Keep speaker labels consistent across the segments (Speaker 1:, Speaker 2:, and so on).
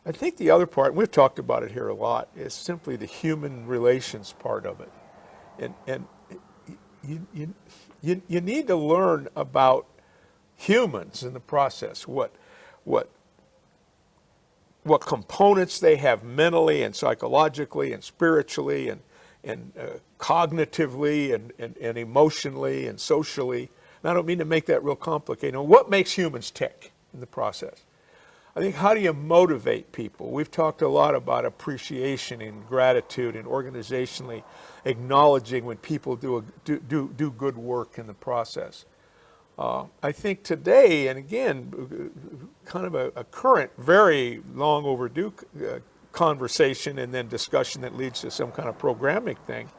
Speaker 1: I think the other part, and we've talked about it here a lot, is simply the human relations part of it. And you need to learn about humans in the process, what components they have mentally and psychologically and spiritually and cognitively and emotionally and socially. And I don't mean to make that real complicated. Now, what makes humans tick in the process? I think, how do you motivate people? We've talked a lot about appreciation and gratitude and organizationally acknowledging when people do good work in the process. I think today, and again, kind of a current, very long overdue conversation and then discussion that leads to some kind of programming thing,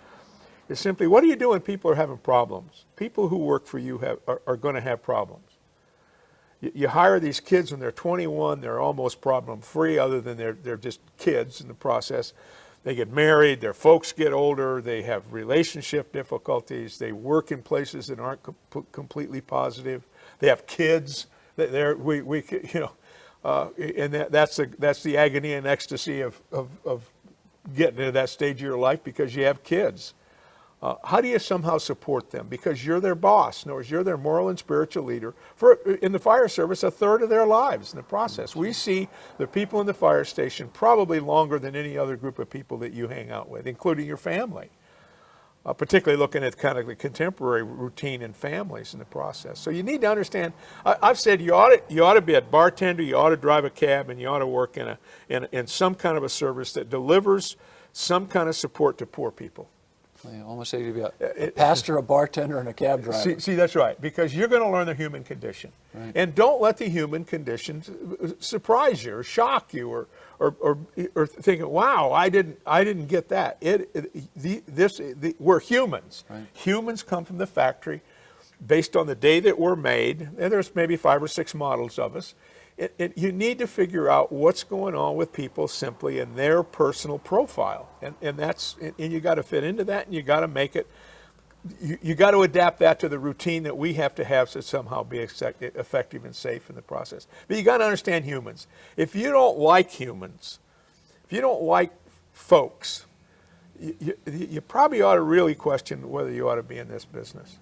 Speaker 1: is simply, what do you do when people are having problems? People who work for you are going to have problems. You hire these kids when they're 21, they're almost problem-free, other than they're just kids in the process. They get married, their folks get older, they have relationship difficulties, they work in places that aren't completely positive, they have kids, and that's the agony and ecstasy of getting to that stage of your life because you have kids. How do you somehow support them? Because you're their boss, in other words, you're their moral and spiritual leader for, in the fire service, a third of their lives in the process. We see the people in the fire station probably longer than any other group of people that you hang out with, including your family, particularly looking at kind of the contemporary routine in families in the process. So you need to understand, I've said you ought to be a bartender, you ought to drive a cab, and you ought to work in some kind of a service that delivers some kind of support to poor people.
Speaker 2: You almost say to be a pastor, a bartender, and a cab driver.
Speaker 1: See, that's right, because you're going to learn the human condition. Right. And don't let the human condition surprise you or shock you or thinking, wow, I didn't get that. We're humans. Right. Humans come from the factory based on the day that we're made, and there's maybe 5 or 6 models of us. You need to figure out what's going on with people simply in their personal profile, and you got to fit into that, and you got to make it. You got to adapt that to the routine that we have to somehow be effective and safe in the process. But you got to understand humans. If you don't like humans, if you don't like folks, you probably ought to really question whether you ought to be in this business.